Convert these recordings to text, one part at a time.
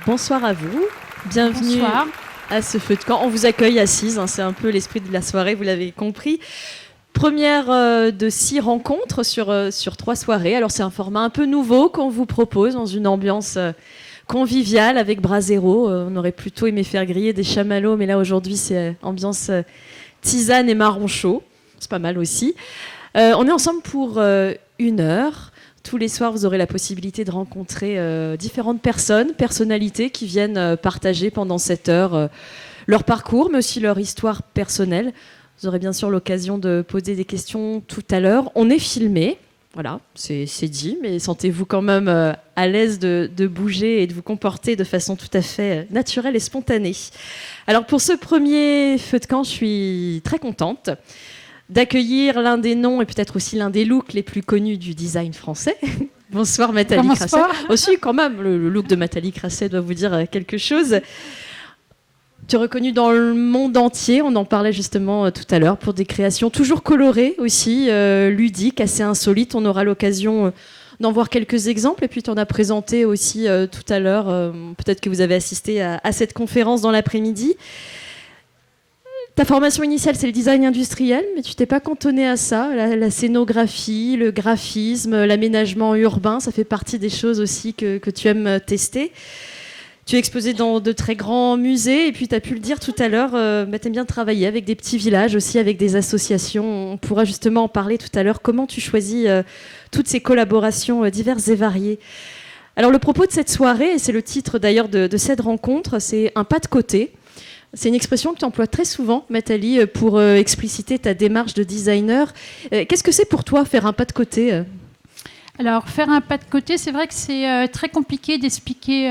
Bonsoir à vous, bienvenue à ce feu de camp. On vous accueille assises, c'est un peu l'esprit de la soirée, vous l'avez compris. Première de 6 rencontres sur 3 soirées. Alors c'est un format un peu nouveau qu'on vous propose dans une ambiance conviviale avec Brasero. On aurait plutôt aimé faire griller des chamallows, mais là aujourd'hui c'est ambiance tisane et marron chaud. C'est pas mal aussi. On est ensemble pour 1 heure. Tous les soirs, vous aurez la possibilité de rencontrer différentes personnes, personnalités qui viennent partager pendant cette heure leur parcours, mais aussi leur histoire personnelle. Vous aurez bien sûr l'occasion de poser des questions tout à l'heure. On est filmé, voilà, c'est dit, mais sentez-vous quand même à l'aise de bouger et de vous comporter de façon tout à fait naturelle et spontanée. Alors pour ce premier feu de camp, je suis très contente d'accueillir l'un des noms et peut-être aussi l'un des looks les plus connus du design français. Bonsoir Nathalie Crasset. Aussi quand même, le look de Nathalie Crasset doit vous dire quelque chose. Tu es reconnue dans le monde entier, on en parlait justement tout à l'heure, pour des créations toujours colorées aussi, ludiques, assez insolites. On aura l'occasion d'en voir quelques exemples et puis tu en as présenté aussi tout à l'heure. Peut-être que vous avez assisté à cette conférence dans l'après-midi. Ta formation initiale, c'est le design industriel, mais tu t'es pas cantonné à ça. La scénographie, le graphisme, l'aménagement urbain, ça fait partie des choses aussi que tu aimes tester. Tu es exposé dans de très grands musées, et puis tu as pu le dire tout à l'heure, tu aimes bien travailler avec des petits villages, aussi avec des associations. On pourra justement en parler tout à l'heure. Comment tu choisis toutes ces collaborations diverses et variées ? Alors le propos de cette soirée, et c'est le titre d'ailleurs de cette rencontre, c'est un pas de côté. C'est une expression que tu emploies très souvent, Nathalie, pour expliciter ta démarche de designer. Qu'est-ce que c'est pour toi, faire un pas de côté ? Alors, faire un pas de côté, c'est vrai que c'est très compliqué d'expliquer,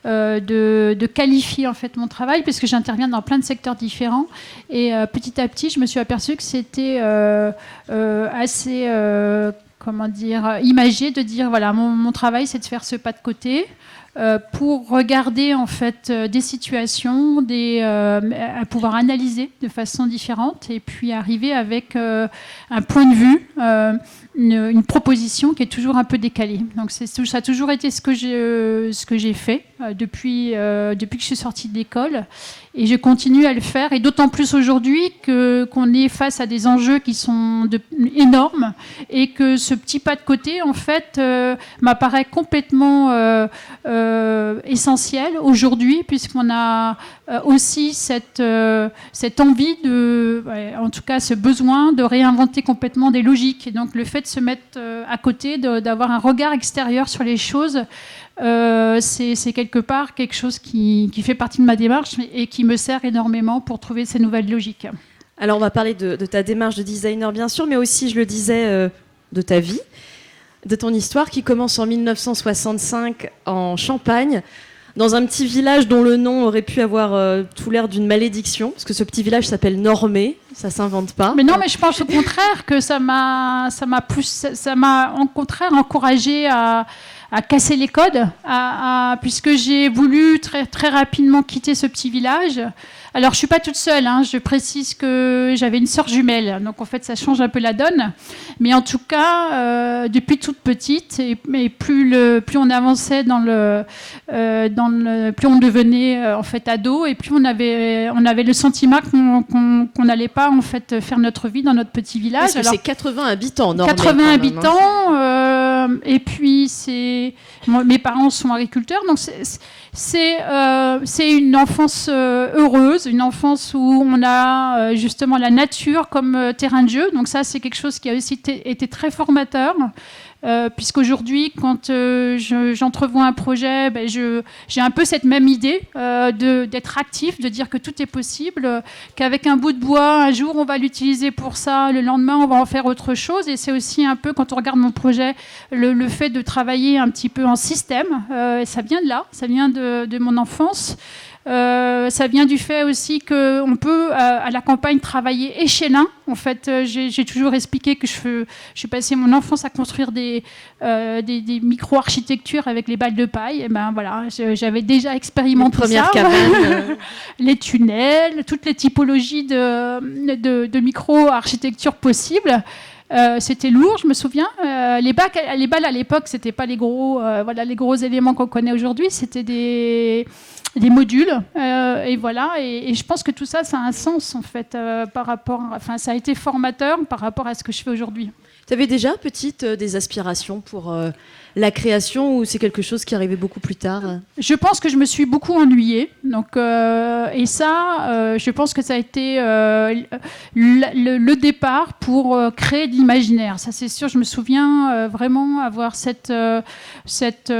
de qualifier en fait mon travail, parce que j'interviens dans plein de secteurs différents. Et petit à petit, je me suis aperçue que c'était assez, imagé de dire, voilà, mon travail, c'est de faire ce pas de côté. Pour regarder en fait des situations, à pouvoir analyser de façon différente et puis arriver avec un point de vue, une proposition qui est toujours un peu décalée. Donc ça a toujours été ce que j'ai fait depuis que je suis sortie de l'école, et je continue à le faire, et d'autant plus aujourd'hui qu'on est face à des enjeux qui sont énormes, et que ce petit pas de côté en fait m'apparaît complètement essentiel aujourd'hui, puisqu'on a aussi cette envie en tout cas ce besoin de réinventer complètement des logiques, et donc le fait de se mettre à côté, d'avoir un regard extérieur sur les choses, c'est quelque part quelque chose qui fait partie de ma démarche et qui me sert énormément pour trouver ces nouvelles logiques. Alors on va parler de ta démarche de designer bien sûr, mais aussi, je le disais, de ta vie, de ton histoire qui commence en 1965 en Champagne, dans un petit village dont le nom aurait pu avoir tout l'air d'une malédiction, parce que ce petit village s'appelle Normé, ça s'invente pas. Mais non, mais je pense au contraire que ça m'a au contraire encouragée à casser les codes, puisque j'ai voulu très, très rapidement quitter ce petit village. Alors, je ne suis pas toute seule, je précise que j'avais une sœur jumelle, donc en fait, ça change un peu la donne. Mais en tout cas, depuis toute petite, et plus on avançait plus on devenait en fait ado, et plus on avait le sentiment qu'on n'allait pas en fait faire notre vie dans notre petit village. Parce que c'est 80 habitants, Normé. 80 habitants, et puis mes parents sont agriculteurs, donc c'est une enfance heureuse, une enfance où on a justement la nature comme terrain de jeu. Donc ça, c'est quelque chose qui a aussi été très formateur. Puisqu'aujourd'hui, quand j'entrevois un projet, j'ai un peu cette même idée d'être actif, de dire que tout est possible, qu'avec un bout de bois, un jour on va l'utiliser pour ça, le lendemain on va en faire autre chose. Et c'est aussi un peu, quand on regarde mon projet, le fait de travailler un petit peu en système, ça vient de là, ça vient de mon enfance. Ça vient du fait aussi qu'on peut, à la campagne, travailler échelon. En fait, j'ai toujours expliqué que j'ai passé mon enfance à construire des micro-architectures avec les balles de paille. Et ben voilà, j'avais déjà expérimenté ça. Les tunnels, toutes les typologies de micro-architecture possibles. C'était lourd, je me souviens. Les balles à l'époque, c'était pas les gros éléments qu'on connaît aujourd'hui. C'était des modules. Et voilà. Et je pense que tout ça, ça a un sens en fait ça a été formateur par rapport à ce que je fais aujourd'hui. Tu avais déjà, petite, des aspirations pour la création ou c'est quelque chose qui arrivait beaucoup plus tard? Je pense que je me suis beaucoup ennuyée. Donc, et ça, je pense que ça a été le départ pour créer de l'imaginaire. Ça, c'est sûr. Je me souviens vraiment avoir des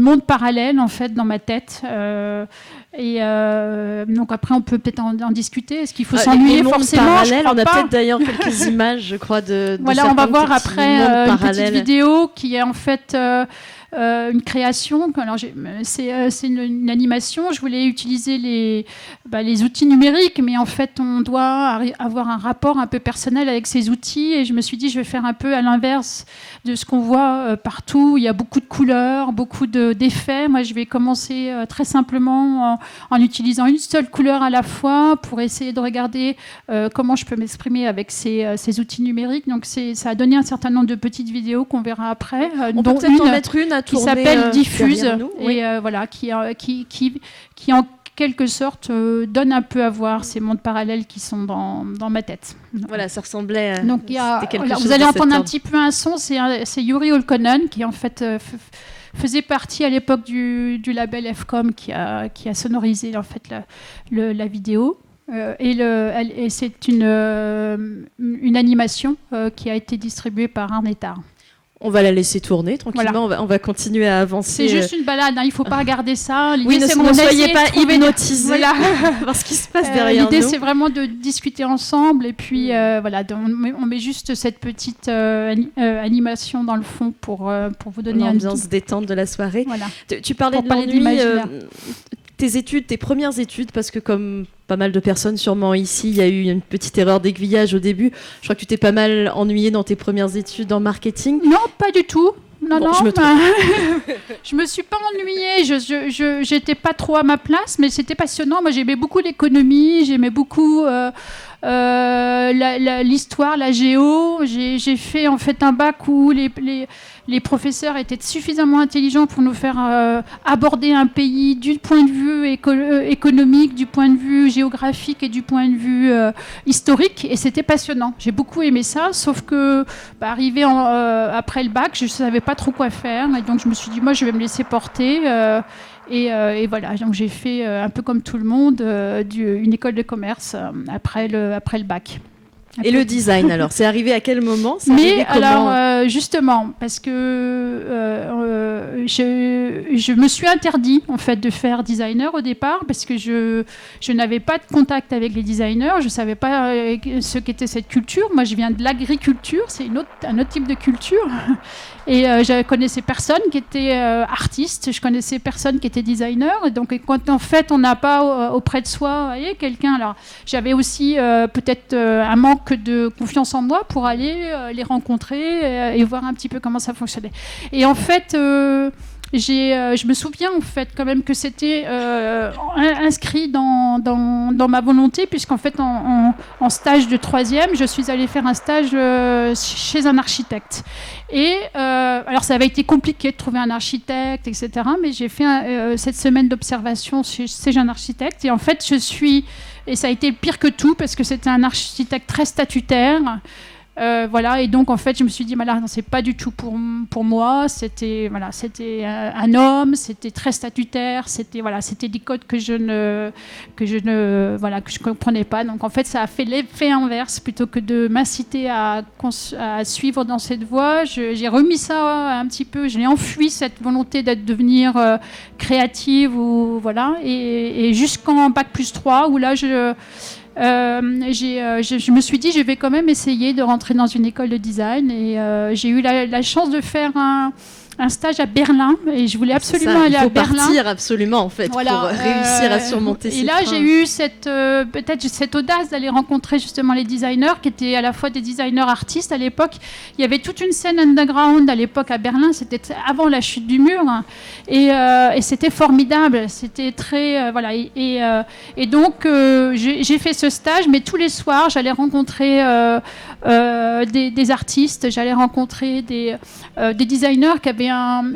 mondes parallèles en fait dans ma tête. Donc après, on peut peut-être en discuter. Est-ce qu'il faut s'ennuyer forcément? On a peut-être d'ailleurs quelques images, je crois, de voilà, on va voir après une petite vidéo qui est en fait une création. Alors, c'est une animation. Je voulais utiliser les outils numériques, mais en fait, on doit avoir un rapport un peu personnel avec ces outils. Et je me suis dit, je vais faire un peu à l'inverse de ce qu'on voit partout. Il y a beaucoup de couleurs, beaucoup d'effets. Moi, je vais commencer très simplement en utilisant une seule couleur à la fois pour essayer de regarder comment je peux m'exprimer avec ces outils numériques. Donc, ça a donné un certain nombre de petites vidéos qu'on verra après. On peut peut-être en mettre une à qui s'appelle Diffuse et voilà, qui en quelque sorte donne un peu à voir ces mondes parallèles qui sont dans ma tête. Voilà, ça ressemblait. Donc vous allez entendre un petit peu un son. C'est Yuri Olkonen qui en fait faisait partie à l'époque du label FCOM qui a sonorisé en fait la vidéo. Et c'est une animation qui a été distribuée par Arnetar. On va la laisser tourner tranquillement, voilà. on va continuer à avancer. C'est juste une balade, il ne faut pas regarder ça. L'idée, c'est ne soyez pas hypnotisés par ce qui se passe derrière nous. L'idée, c'est vraiment de discuter ensemble et puis on met juste cette petite animation dans le fond pour vous donner une ambiance détente de la soirée. Voilà. Tu parlais de l'ennui. Tes premières études, parce que comme pas mal de personnes sûrement ici, il y a eu une petite erreur d'aiguillage au début. Je crois que tu t'es pas mal ennuyée dans tes premières études en marketing. Non, pas du tout. Non, je me trompe. Je me suis pas ennuyée. J'étais pas trop à ma place, mais c'était passionnant. Moi, j'aimais beaucoup l'économie, j'aimais beaucoup l'histoire, la géo. J'ai fait en fait un bac où les professeurs étaient suffisamment intelligents pour nous faire aborder un pays du point de vue économique, du point de vue géographique et du point de vue historique. Et c'était passionnant. J'ai beaucoup aimé ça, sauf que arrivé après le bac, je ne savais pas trop quoi faire. Et donc je me suis dit, moi, je vais me laisser porter. Et voilà, donc j'ai fait un peu comme tout le monde une école de commerce après le bac. Et le design, alors, c'est arrivé à quel moment? Mais alors, justement, parce que je me suis interdit en fait de faire designer au départ parce que je n'avais pas de contact avec les designers, je savais pas ce qu'était cette culture. Moi, je viens de l'agriculture, c'est un autre type de culture. Et je connaissais personne qui était artiste, je connaissais personne qui était designer. Et donc, quand en fait, on n'a pas auprès de soi quelqu'un. Alors, j'avais aussi peut-être un manque de confiance en moi pour aller les rencontrer et voir un petit peu comment ça fonctionnait. Et en fait, je me souviens en fait quand même que c'était inscrit dans ma volonté, puisqu'en fait en stage de 3e, je suis allée faire un stage chez un architecte. Et alors ça avait été compliqué de trouver un architecte, etc. Mais j'ai fait cette semaine d'observation chez un architecte. Et en fait, et ça a été pire que tout parce que c'était un architecte très statutaire. Voilà, et donc en fait je me suis dit non, c'est pas du tout pour moi. C'était un homme, c'était très statutaire, c'était des codes que je comprenais pas. Donc en fait ça a fait l'effet inverse. Plutôt que de m'inciter à suivre dans cette voie, j'ai remis ça un petit peu, je l'ai enfui, cette volonté de devenir créative ou voilà, et jusqu'en bac plus 3 où là je me suis dit je vais quand même essayer de rentrer dans une école de design et j'ai eu la chance de faire un stage à Berlin et je voulais absolument aller à Berlin. Il faut partir absolument en fait pour réussir à surmonter ces freins. Et là, j'ai eu peut-être cette audace d'aller rencontrer justement les designers qui étaient à la fois des designers artistes à l'époque. Il y avait toute une scène underground à l'époque à Berlin. C'était avant la chute du mur et c'était formidable. C'était très voilà. Et donc j'ai fait ce stage, mais tous les soirs, j'allais rencontrer des artistes, j'allais rencontrer des designers qui avaient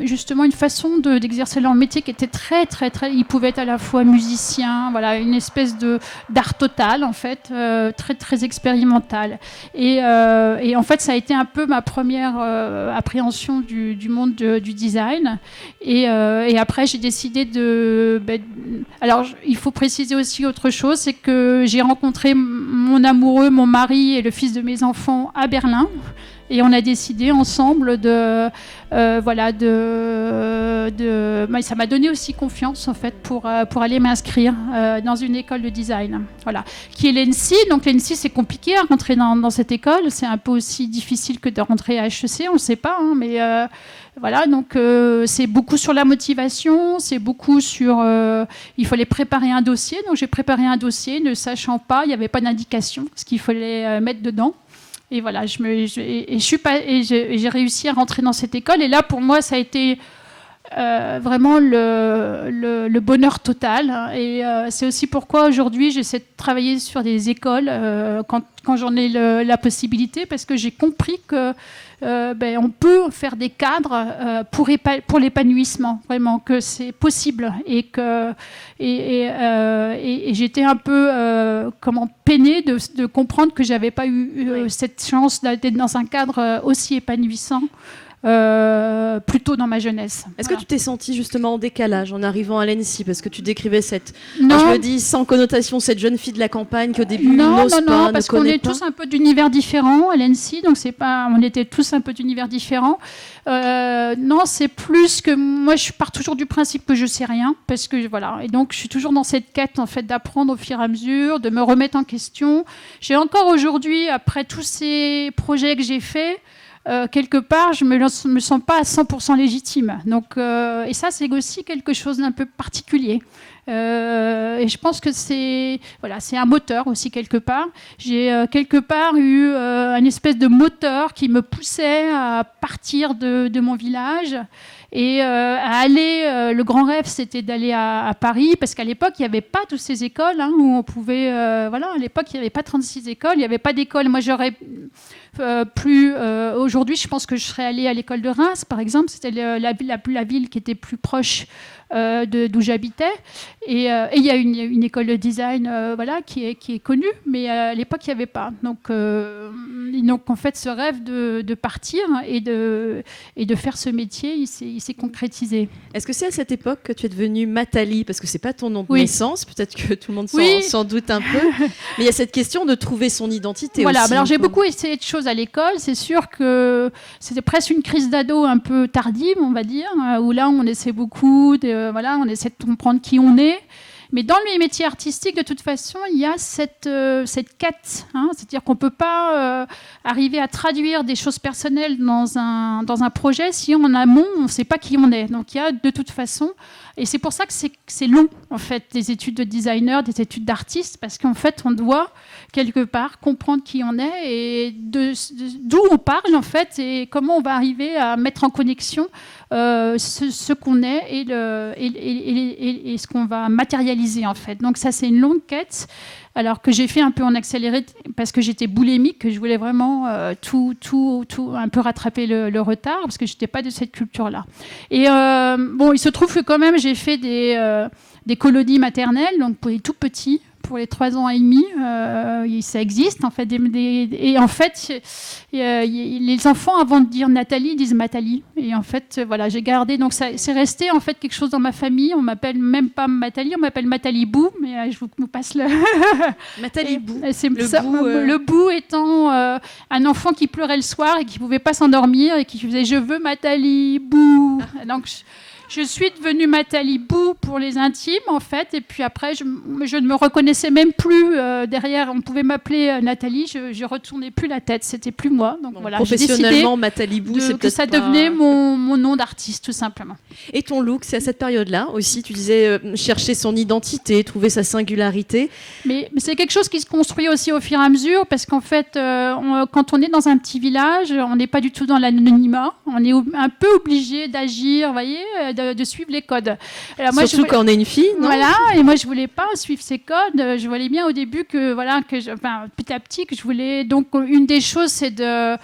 justement une façon d'exercer leur métier qui était très, très, très... Ils pouvaient être à la fois musiciens, voilà, une espèce d'art total, en fait, très, très expérimental. Et en fait, ça a été un peu ma première appréhension du monde du design. Et après, j'ai décidé de... alors, il faut préciser aussi autre chose, c'est que j'ai rencontré mon amoureux, mon mari et le fils de mes enfants à Berlin. Et on a décidé ensemble ça m'a donné aussi confiance en fait pour aller m'inscrire dans une école de design, voilà, qui est l'ENSI. Donc l'ENSI, c'est compliqué à rentrer dans cette école, c'est un peu aussi difficile que de rentrer à HEC, on ne sait pas, hein, mais voilà, donc c'est beaucoup sur la motivation, c'est beaucoup sur... il fallait préparer un dossier, donc j'ai préparé un dossier ne sachant pas, il n'y avait pas d'indication, ce qu'il fallait mettre dedans. Et voilà, j'ai réussi à rentrer dans cette école. Et là, pour moi, ça a été vraiment le bonheur total. Et c'est aussi pourquoi aujourd'hui, j'essaie de travailler sur des écoles quand j'en ai la possibilité, parce que j'ai compris que on peut faire des cadres pour l'épanouissement, vraiment, que c'est possible. Et j'étais un peu peinée de comprendre que je n'avais pas eu cette chance d'être dans un cadre aussi épanouissant. Plus tôt dans ma jeunesse. Est-ce que tu t'es sentie justement en décalage en arrivant à l'ENSI parce que tu décrivais cette... Non. Je me dis sans connotation, cette jeune fille de la campagne qui au début n'ose pas, non, parce qu'on est tous un peu d'univers différents à l'ENSI, donc on était tous un peu d'univers différents. Non, c'est plus que moi, je pars toujours du principe que je sais rien, parce que voilà, et donc je suis toujours dans cette quête en fait d'apprendre au fur et à mesure, de me remettre en question. J'ai encore aujourd'hui, après tous ces projets que j'ai faits, quelque part, je me sens pas à 100% légitime. Donc, et ça, c'est aussi quelque chose d'un peu particulier. Et je pense que c'est un moteur aussi quelque part. J'ai quelque part eu un espèce de moteur qui me poussait à partir de mon village et à aller. Le grand rêve, c'était d'aller à Paris, parce qu'à l'époque, il n'y avait pas toutes ces écoles où on pouvait. À l'époque, il n'y avait pas 36 écoles, il n'y avait pas d'école. Moi, j'aurais aujourd'hui, je pense que je serais allée à l'école de Reims, par exemple. C'était la ville qui était plus proche d'où j'habitais. Et il y a une école de design qui est connue, mais à l'époque, il n'y avait pas. Donc, en fait, ce rêve de partir et de faire ce métier, il s'est concrétisé. Est-ce que c'est à cette époque que tu es devenue Matali? Parce que ce n'est pas ton nom de naissance, peut-être que tout le monde s'en doute un peu. Mais il y a cette question de trouver son identité aussi. Alors j'ai beaucoup essayé de choses à l'école. C'est sûr que c'était presque une crise d'ado un peu tardive, on va dire, où là, on essaie beaucoup on essaie de comprendre qui on est. Mais dans les métiers artistiques, de toute façon, il y a cette quête. C'est-à-dire qu'on ne peut pas arriver à traduire des choses personnelles dans un projet si en amont, on ne sait pas qui on est. Donc il y a de toute façon... Et c'est pour ça que c'est long, en fait, des études de designer, des études d'artiste, parce qu'en fait, on doit, quelque part, comprendre qui on est et d'où on parle, en fait, et comment on va arriver à mettre en connexion ce qu'on est et ce qu'on va matérialiser, en fait. Donc ça, c'est une longue quête, alors que j'ai fait un peu en accéléré, parce que j'étais boulimique, que je voulais vraiment tout un peu rattraper le retard, parce que je n'étais pas de cette culture-là. Et il se trouve que quand même, j'ai fait des colonies maternelles, donc pour les tout petits, pour les 3 ans et demi, ça existe en fait. Et en fait, les enfants, avant de dire Nathalie, disent Matali. Et en fait, j'ai gardé. Donc c'est resté en fait quelque chose dans ma famille. On m'appelle même pas Matali, on m'appelle Matali Bou. Mais je vous passe le Matali Bou. Le Bou étant un enfant qui pleurait le soir et qui pouvait pas s'endormir et qui faisait je veux Matali Bou. Donc Je suis devenue Nathalie Bou pour les intimes, en fait. Et puis après, je ne me reconnaissais même plus derrière. On pouvait m'appeler Nathalie. Je ne retournais plus la tête. C'était plus moi. Donc voilà, professionnellement, Nathalie Bou, c'est que ça devenait mon nom d'artiste, tout simplement. Et ton look, c'est à cette période-là aussi. Tu disais chercher son identité, trouver sa singularité. Mais c'est quelque chose qui se construit aussi au fur et à mesure, parce qu'en fait, quand on est dans un petit village, on n'est pas du tout dans l'anonymat. On est un peu obligé d'agir, vous voyez, de suivre les codes. Alors, moi, surtout quand on est une fille, non ? Voilà, et moi je voulais pas suivre ces codes. Je voyais bien au début que petit à petit que je voulais. Donc une des choses, c'est déjà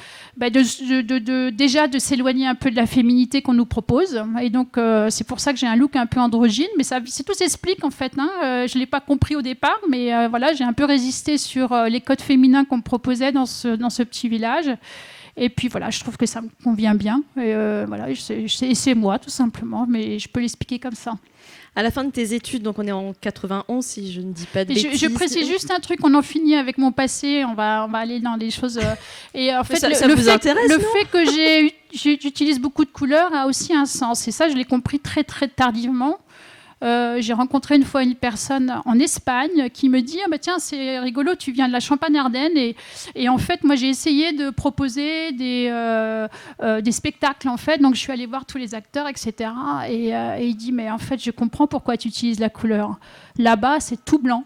de s'éloigner un peu de la féminité qu'on nous propose. Et donc c'est pour ça que j'ai un look un peu androgyne, mais tout s'explique en fait. Je l'ai pas compris au départ, mais voilà, j'ai un peu résisté sur les codes féminins qu'on me proposait dans ce petit village. Et puis voilà, je trouve que ça me convient bien. Et voilà, c'est moi tout simplement, mais je peux l'expliquer comme ça. À la fin de tes études, donc on est en 91, si je ne dis pas de bêtises. Je précise juste un truc, on en finit avec mon passé, on va aller dans des choses... et en fait, ça vous intéresse, le fait que j'utilise beaucoup de couleurs a aussi un sens. Et ça, je l'ai compris très, très tardivement. J'ai rencontré une fois une personne en Espagne qui me dit tiens, c'est rigolo, tu viens de la Champagne-Ardenne et en fait moi j'ai essayé de proposer des spectacles en fait, donc je suis allée voir tous les acteurs, etc. Et il dit mais en fait je comprends pourquoi tu utilises la couleur. Là-bas c'est tout blanc.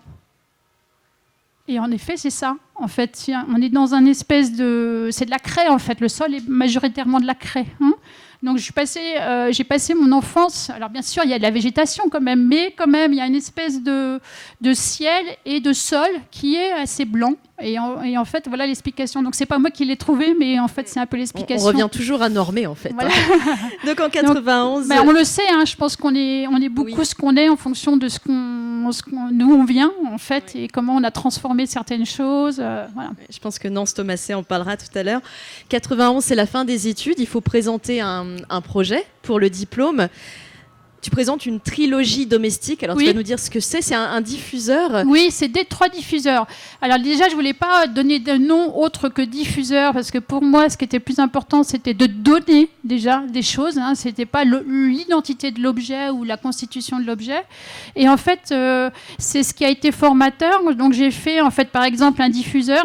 Et en effet, c'est ça. En fait, on est dans un espèce de... C'est de la craie, en fait. Le sol est majoritairement de la craie. Donc, j'ai passé mon enfance... Alors, bien sûr, il y a de la végétation quand même, mais quand même, il y a une espèce de ciel et de sol qui est assez blanc. Et en fait, voilà l'explication. Donc, c'est pas moi qui l'ai trouvé, mais en fait, c'est un peu l'explication. On revient toujours à normer, en fait. Voilà. Donc, en 91... Donc, on le sait, je pense qu'on est beaucoup ce qu'on est en fonction de d'où on vient, en fait, et comment on a transformé certaines choses. Voilà. Je pense que Nance Thomasset en parlera tout à l'heure. 91, c'est la fin des études. Il faut présenter un projet pour le diplôme. Tu présentes une trilogie domestique. Alors, tu vas nous dire ce que c'est. C'est un diffuseur. Oui, c'est D3 diffuseurs. Alors, déjà, je voulais pas donner de nom autre que diffuseur parce que pour moi, ce qui était plus important, c'était de donner déjà des choses. C'était pas l'identité de l'objet ou la constitution de l'objet. Et en fait, c'est ce qui a été formateur. Donc, j'ai fait, en fait, par exemple, un diffuseur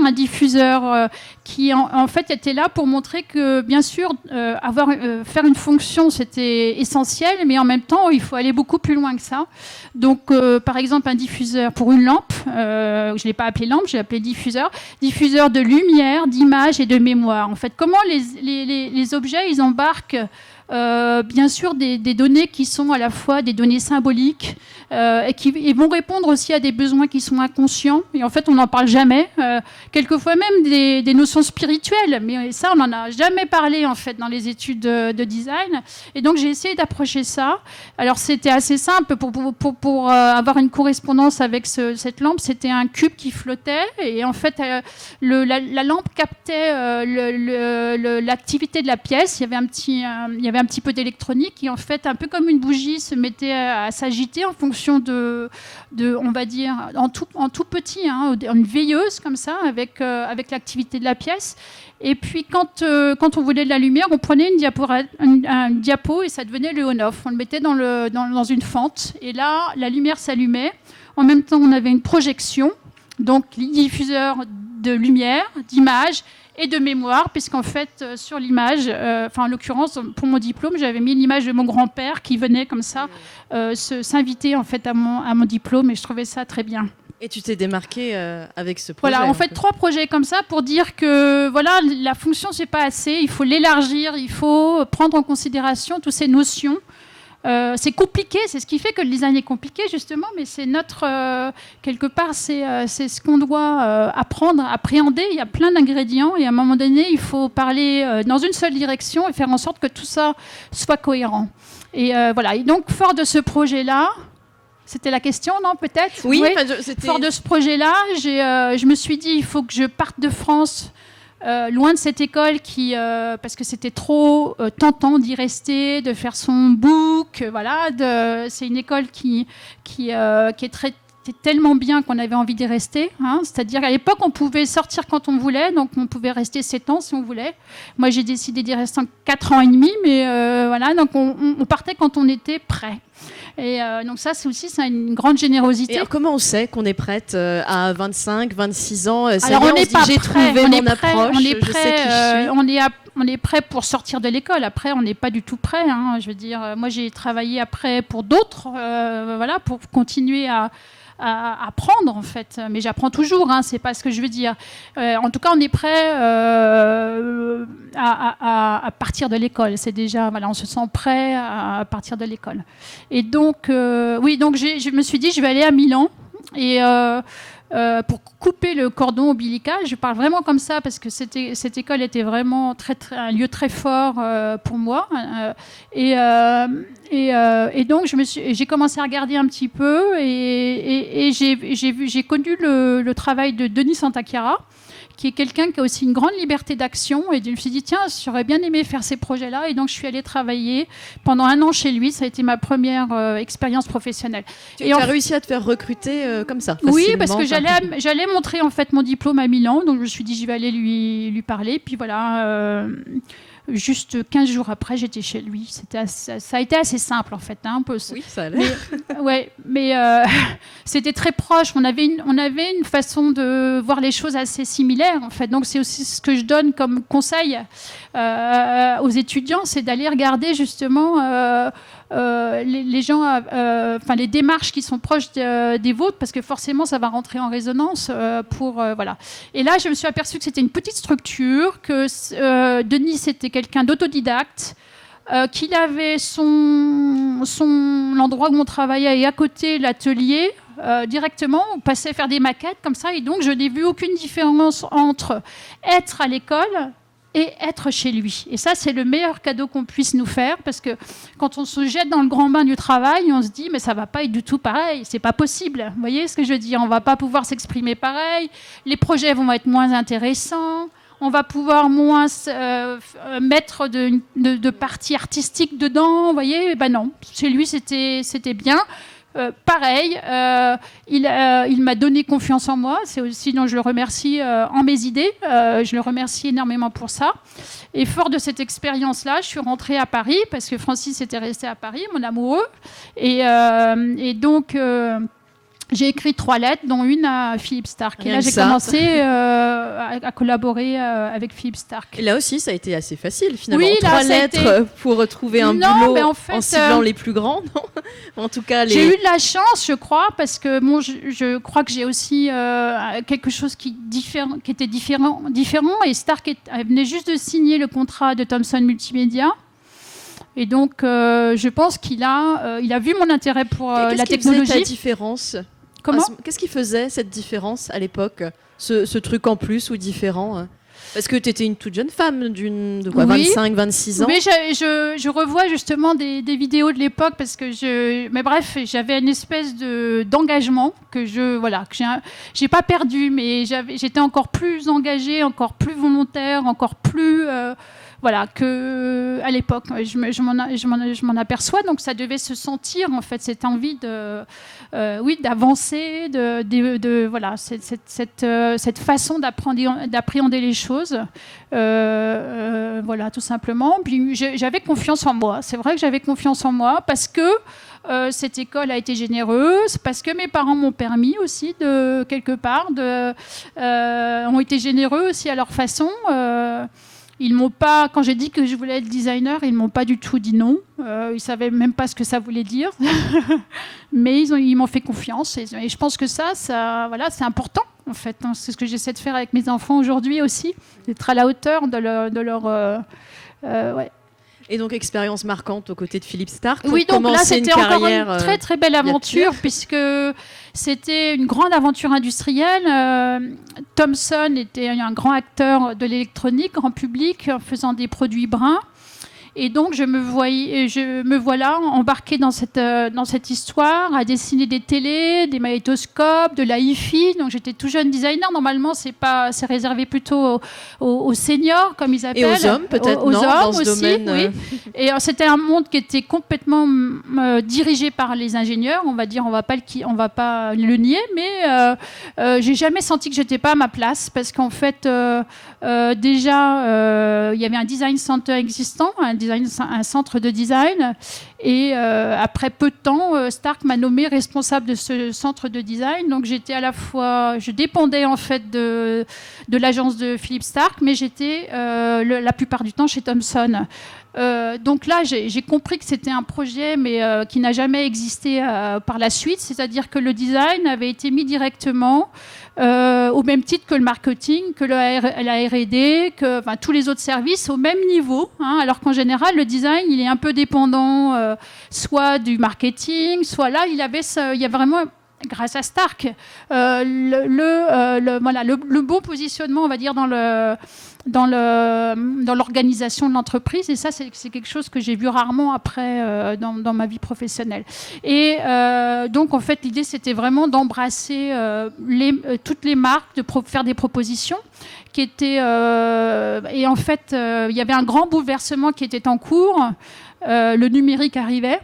qui en fait était là pour montrer que bien sûr faire une fonction c'était essentiel, mais en même temps il faut aller beaucoup plus loin que ça. Donc par exemple un diffuseur pour une lampe, je l'ai pas appelé lampe, je l'ai appelé diffuseur de lumière, d'image et de mémoire. En fait, comment les objets ils embarquent bien sûr des données qui sont à la fois des données symboliques et qui vont répondre aussi à des besoins qui sont inconscients, et en fait on n'en parle jamais, quelquefois même des notions spirituelles, mais ça on n'en a jamais parlé en fait dans les études de design. Et donc j'ai essayé d'approcher ça. Alors c'était assez simple pour avoir une correspondance avec cette lampe. C'était un cube qui flottait et en fait la lampe captait l'activité de la pièce. Il y avait un petit peu d'électronique qui, en fait, un peu comme une bougie, se mettait à s'agiter en fonction de on va dire, en tout petit, une veilleuse comme ça, avec l'activité de la pièce. Et puis, quand on voulait de la lumière, on prenait un diapo et ça devenait le on-off. On le mettait dans une fente et là, la lumière s'allumait. En même temps, on avait une projection, donc les diffuseurs de lumière, d'image et de mémoire, puisqu'en fait, sur l'image, en l'occurrence, pour mon diplôme, j'avais mis l'image de mon grand-père qui venait comme ça s'inviter en fait à mon diplôme, et je trouvais ça très bien. Et tu t'es démarquée avec ce projet. Voilà, en fait, 3 projets comme ça pour dire que voilà, la fonction, c'est pas assez, il faut l'élargir, il faut prendre en considération toutes ces notions. C'est compliqué, c'est ce qui fait que le design est compliqué justement, mais c'est quelque part c'est ce qu'on doit apprendre, appréhender. Il y a plein d'ingrédients et à un moment donné il faut parler dans une seule direction et faire en sorte que tout ça soit cohérent. Et voilà. Et donc fort de ce projet-là, c'était la question, non, peut-être ? Oui. Fort de ce projet-là, je me suis dit il faut que je parte de France. Loin de cette école parce que c'était trop tentant d'y rester, de faire son book, voilà. C'est une école qui est très c'était tellement bien qu'on avait envie d'y rester. Hein. C'est-à-dire qu'à l'époque, on pouvait sortir quand on voulait, donc on pouvait rester 7 ans si on voulait. Moi, j'ai décidé d'y rester 4 ans et demi, mais voilà, donc on partait quand on était prêt. Et donc ça, c'est une grande générosité. Et alors, comment on sait qu'on est prête à 25, 26 ans? Alors, on n'est pas prêt. J'ai trouvé mon approche, on est prêt, je sais qui je suis. On est prêt pour sortir de l'école. Après, on n'est pas du tout prêt. Hein. Je veux dire, moi, j'ai travaillé après pour d'autres, voilà, pour continuer à apprendre en fait, mais j'apprends toujours, hein, c'est pas ce que je veux dire. En tout cas, on est prêt à partir de l'école. C'est déjà, voilà, on se sent prêt à partir de l'école. Et donc, oui, donc je me suis dit, je vais aller à Milan et pour couper le cordon ombilical. Je parle vraiment comme ça parce que cette école était vraiment un lieu très fort pour moi. Et donc, j'ai commencé à regarder un petit peu et j'ai connu le travail de Denis Santachiara, qui est quelqu'un qui a aussi une grande liberté d'action. Et je me suis dit, tiens, j'aurais bien aimé faire ces projets-là. Et donc, je suis allée travailler pendant 1 an chez lui. Ça a été ma première expérience professionnelle. Tu as réussi à te faire recruter comme ça, oui, parce que j'allais montrer en fait mon diplôme à Milan. Donc, je me suis dit, je vais aller lui parler. Puis voilà... juste 15 jours après, j'étais chez lui. Ça a été assez simple, en fait. Hein, oui, ça a l'air. Mais c'était très proche. On avait une façon de voir les choses assez similaire, en fait. Donc, c'est aussi ce que je donne comme conseil aux étudiants, c'est d'aller regarder, justement, les gens, enfin, les démarches qui sont proches des vôtres, parce que forcément, ça va rentrer en résonance voilà. Et là, je me suis aperçue que c'était une petite structure, que Denis, c'était quelqu'un d'autodidacte, qu'il avait l'endroit où on travaillait et à côté l'atelier directement, on passait faire des maquettes comme ça, et donc je n'ai vu aucune différence entre être à l'école et être chez lui. Et ça, c'est le meilleur cadeau qu'on puisse nous faire, parce que quand on se jette dans le grand bain du travail, on se dit, mais ça va pas être du tout pareil, c'est pas possible. Vous voyez ce que je veux dire? On va pas pouvoir s'exprimer pareil, les projets vont être moins intéressants, on va pouvoir moins mettre de partie artistique dedans, vous voyez? Ben non, chez lui, c'était bien. Pareil, il m'a donné confiance en moi. C'est aussi dont je le remercie en mes idées. Je le remercie énormément pour ça. Et fort de cette expérience-là, je suis rentrée à Paris parce que Francis était resté à Paris, mon amoureux. Et donc... j'ai écrit 3 lettres, dont une à Philippe Stark. Et là, j'ai commencé à collaborer avec Philippe Stark. Et là aussi, ça a été assez facile, finalement. Oui, 3 lettres pour retrouver un boulot en ciblant les plus grands, non? En tout cas, j'ai eu de la chance, je crois, parce que bon, je crois que j'ai aussi quelque chose qui était différent. Et Stark venait juste de signer le contrat de Thomson Multimédia. Et donc, je pense qu'il a vu mon intérêt pour la technologie. Qu'est-ce qui faisait ta différence? Comment? Qu'est-ce qui faisait cette différence à l'époque? Ce truc en plus ou différent? Parce que tu étais une toute jeune femme de quoi, oui. 25, 26 ans. Mais je revois justement des vidéos de l'époque parce que mais bref, j'avais une espèce d'engagement que j'ai pas perdu, mais j'étais encore plus engagée, encore plus volontaire, encore plus voilà, qu'à l'époque. Je m'en aperçois, donc ça devait se sentir, en fait, cette envie d'avancer, voilà, cette façon d'appréhender les choses. Voilà, tout simplement. Puis j'avais confiance en moi. C'est vrai que j'avais confiance en moi parce que cette école a été généreuse, parce que mes parents m'ont permis aussi, quelque part, ont été généreux aussi à leur façon. Ils m'ont pas, quand j'ai dit que je voulais être designer, ils m'ont pas du tout dit non. Ils savaient même pas ce que ça voulait dire, mais ils m'ont fait confiance. Et je pense que ça, voilà, c'est important en fait. C'est ce que j'essaie de faire avec mes enfants aujourd'hui aussi, d'être à la hauteur de leur ouais. Et donc, expérience marquante aux côtés de Philippe Stark. Oui, donc là, c'était encore une très, très belle aventure, puisque c'était une grande aventure industrielle. Thomson était un grand acteur de l'électronique, grand public, en faisant des produits bruns. Et donc, je me voilà embarquée dans cette histoire, à dessiner des télés, des magnétoscopes, de la hi-fi. Donc, j'étais tout jeune designer. Normalement, c'est réservé plutôt aux seniors, comme ils appellent. Et aux hommes, peut-être, aux non, hommes dans ce aussi, domaine. Oui. Et c'était un monde qui était complètement dirigé par les ingénieurs. On va dire, on va pas le nier, mais j'ai jamais senti que j'étais pas à ma place, parce qu'en fait, déjà, il y avait un design center existant, un centre de design, et après peu de temps, Stark m'a nommé responsable de ce centre de design. Donc j'étais à la fois, je dépendais en fait de l'agence de Philippe Stark, mais j'étais la plupart du temps chez Thomson. Donc là, j'ai compris que c'était un projet, mais qui n'a jamais existé par la suite. C'est-à-dire que le design avait été mis directement au même titre que le marketing, que la R&D, que tous les autres services au même niveau. Alors qu'en général, le design, il est un peu dépendant soit du marketing, soit là, il y a vraiment... Grâce à Stark, le bon positionnement, on va dire, dans l'organisation de l'entreprise. Et ça, c'est quelque chose que j'ai vu rarement après dans ma vie professionnelle. Et donc, en fait, l'idée, c'était vraiment d'embrasser toutes les marques, de faire des propositions qui étaient... et en fait, il y avait un grand bouleversement qui était en cours. Le numérique arrivait.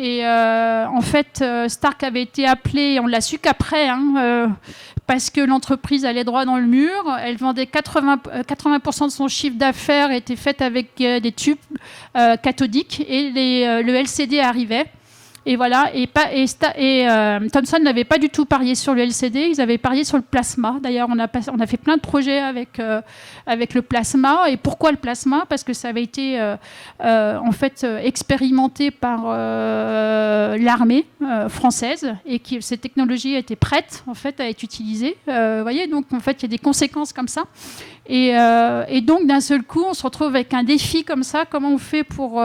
Et en fait, Stark avait été appelé, on l'a su qu'après, parce que l'entreprise allait droit dans le mur. Elle vendait 80% de son chiffre d'affaires était fait avec des tubes cathodiques, et le LCD arrivait. Et voilà, Thomson n'avait pas du tout parié sur le LCD, ils avaient parié sur le plasma. D'ailleurs, on a fait plein de projets avec le plasma. Et pourquoi le plasma ? Parce que ça avait été en fait expérimenté par l'armée française, et que ces technologies étaient prêtes en fait à être utilisées. Voyez, donc en fait, il y a des conséquences comme ça. Et donc d'un seul coup, on se retrouve avec un défi comme ça. Comment on fait pour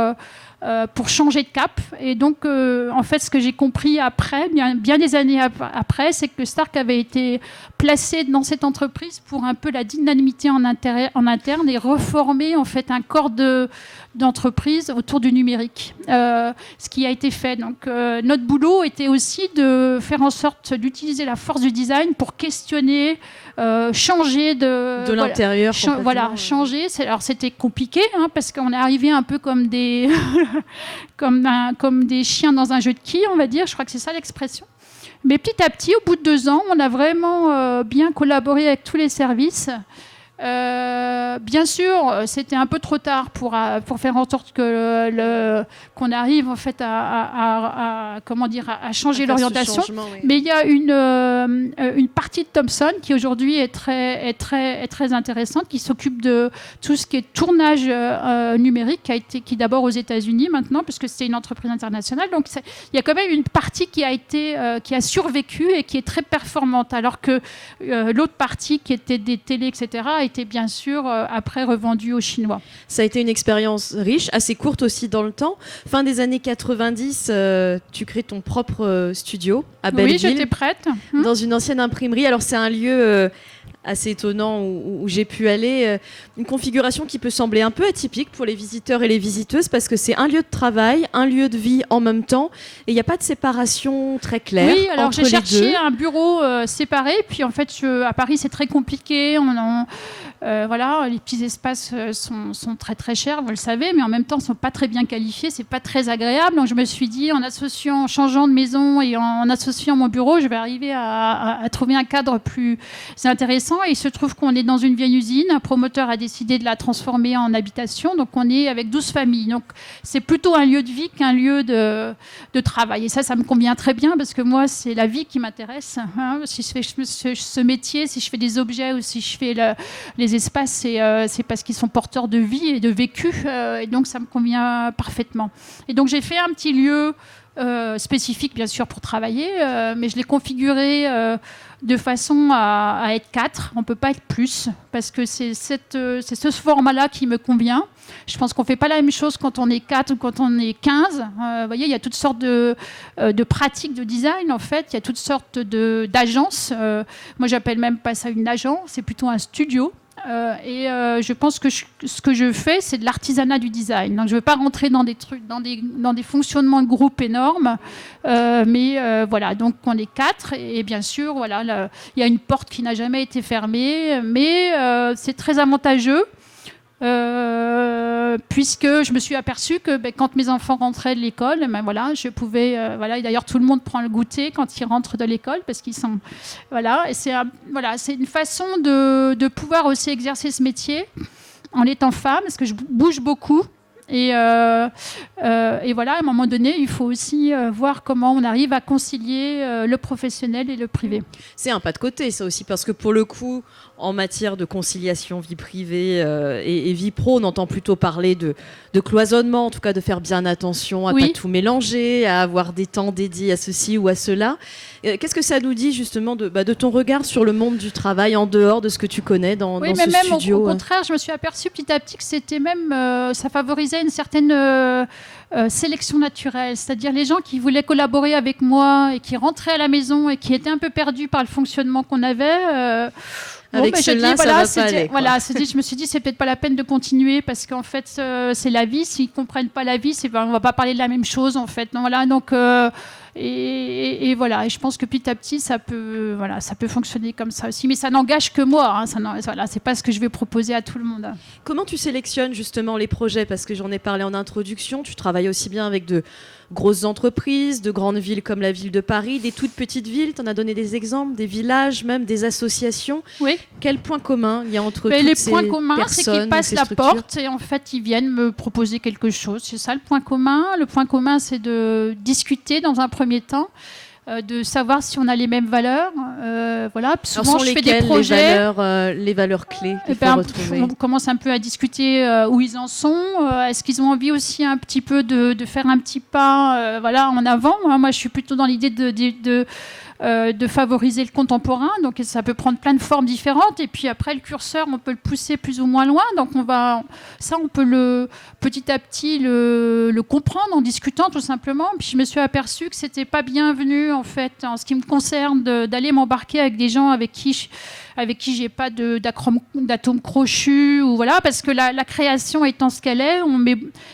changer de cap? Et donc, en fait, ce que j'ai compris après, bien des années après, c'est que Stark avait été placé dans cette entreprise pour un peu la dynamiter en interne et reformer en fait un corps d'entreprise autour du numérique. Ce qui a été fait. Donc, notre boulot était aussi de faire en sorte d'utiliser la force du design pour questionner, changer de l'intérieur. Changer. Alors, c'était compliqué, parce qu'on est arrivé un peu comme des comme des chiens dans un jeu de quilles, on va dire. Je crois que c'est ça l'expression. Mais petit à petit, au bout de 2 ans, on a vraiment bien collaboré avec tous les services. Bien sûr, c'était un peu trop tard pour faire en sorte qu'on arrive en fait à changer l'orientation. Oui. Mais il y a une partie de Thomson qui aujourd'hui est très intéressante, qui s'occupe de tout ce qui est tournage numérique, qui d'abord aux États-Unis maintenant, puisque c'est une entreprise internationale. Donc il y a quand même une partie qui a survécu et qui est très performante, alors que l'autre partie qui était des télés, etc., a été bien sûr après revendu aux Chinois. Ça a été une expérience riche, assez courte aussi dans le temps. Fin des années 90, tu crées ton propre studio à Belleville. Oui, j'étais prête. Dans une ancienne imprimerie. Alors c'est un lieu assez étonnant où j'ai pu aller. Une configuration qui peut sembler un peu atypique pour les visiteurs et les visiteuses, parce que c'est un lieu de travail, un lieu de vie en même temps, et il n'y a pas de séparation très claire. Oui, alors entre j'ai cherché les deux. un bureau séparé, puis en fait à Paris c'est très compliqué. Les petits espaces sont très très chers, vous le savez, mais en même temps sont pas très bien qualifiés, c'est pas très agréable. Donc je me suis dit, en changeant de maison et en associant mon bureau, je vais arriver à trouver un cadre plus intéressant. Et il se trouve qu'on est dans une vieille usine, un promoteur a décidé de la transformer en habitation, donc on est avec 12 familles. Donc c'est plutôt un lieu de vie qu'un lieu de travail. Et ça me convient très bien, parce que moi c'est la vie qui m'intéresse. Si je fais ce métier, si je fais des objets ou si je fais les espaces, c'est parce qu'ils sont porteurs de vie et de vécu, et donc ça me convient parfaitement. Et donc j'ai fait un petit lieu spécifique bien sûr pour travailler, mais je l'ai configuré de façon à être 4, on ne peut pas être plus, parce que c'est ce format-là qui me convient. Je pense qu'on ne fait pas la même chose quand on est 4 ou quand on est 15. Vous voyez, il y a toutes sortes de pratiques de design, en fait. Il y a toutes sortes d'agences. Moi, j'appelle même pas ça une agence, c'est plutôt un studio. Je pense que ce que je fais, c'est de l'artisanat du design. Donc, je ne veux pas rentrer dans des trucs, dans des fonctionnements de groupe énormes. Voilà, donc on est 4. Et bien sûr, voilà, il y a une porte qui n'a jamais été fermée. Mais c'est très avantageux. Puisque je me suis aperçue que quand mes enfants rentraient de l'école, voilà, je pouvais, et d'ailleurs tout le monde prend le goûter quand ils rentrent de l'école parce qu'ils sont, voilà, et c'est une façon de pouvoir aussi exercer ce métier en étant femme, parce que je bouge beaucoup. Et voilà, à un moment donné, il faut aussi voir comment on arrive à concilier le professionnel et le privé. C'est un pas de côté, ça aussi, parce que pour le coup, en matière de conciliation vie privée et vie pro, on entend plutôt parler de cloisonnement, en tout cas de faire bien attention à ne pas tout mélanger, à avoir des temps dédiés à ceci ou à cela. Qu'est-ce que ça nous dit justement de ton regard sur le monde du travail en dehors de ce que tu connais dans ce studio? Au contraire, je me suis aperçue petit à petit que c'était même, ça favorisait une certaine sélection naturelle, c'est-à-dire les gens qui voulaient collaborer avec moi et qui rentraient à la maison et qui étaient un peu perdus par le fonctionnement qu'on avait. Avec cela, ça va pas aller, voilà, je me suis dit, c'est peut-être pas la peine de continuer parce qu'en fait, c'est la vie. S'ils comprennent pas la vie, on va pas parler de la même chose en fait. Voilà, donc et voilà. Et je pense que petit à petit, ça peut fonctionner comme ça aussi. Mais ça n'engage que moi. Voilà, c'est pas ce que je vais proposer à tout le monde. Comment tu sélectionnes justement les projets? Parce que j'en ai parlé en introduction. Tu travailles aussi bien avec de grosses entreprises, de grandes villes comme la ville de Paris, des toutes petites villes. Tu en as donné des exemples, des villages, même des associations. Oui. Quel point commun il y a entre toutes les ces points communs, personnes, c'est qu'ils passent la structures? porte et en fait, ils viennent me proposer quelque chose. C'est ça le point commun. Le point commun, c'est de discuter dans un premier temps, de savoir si on a les mêmes valeurs. Voilà. Souvent, je fais des projets. Les valeurs clés qu'il faut retrouver. On commence un peu à discuter où ils en sont. Est-ce qu'ils ont envie aussi un petit peu de faire un petit pas en avant? Moi, je suis plutôt dans l'idée de favoriser le contemporain, donc ça peut prendre plein de formes différentes, et puis après le curseur on peut le pousser plus ou moins loin, donc on peut petit à petit le comprendre en discutant tout simplement. Puis je me suis aperçue que c'était pas bienvenu en fait en ce qui me concerne d'aller m'embarquer avec des gens avec qui j'ai pas d'atome crochu, ou voilà, parce que la création étant ce qu'elle est,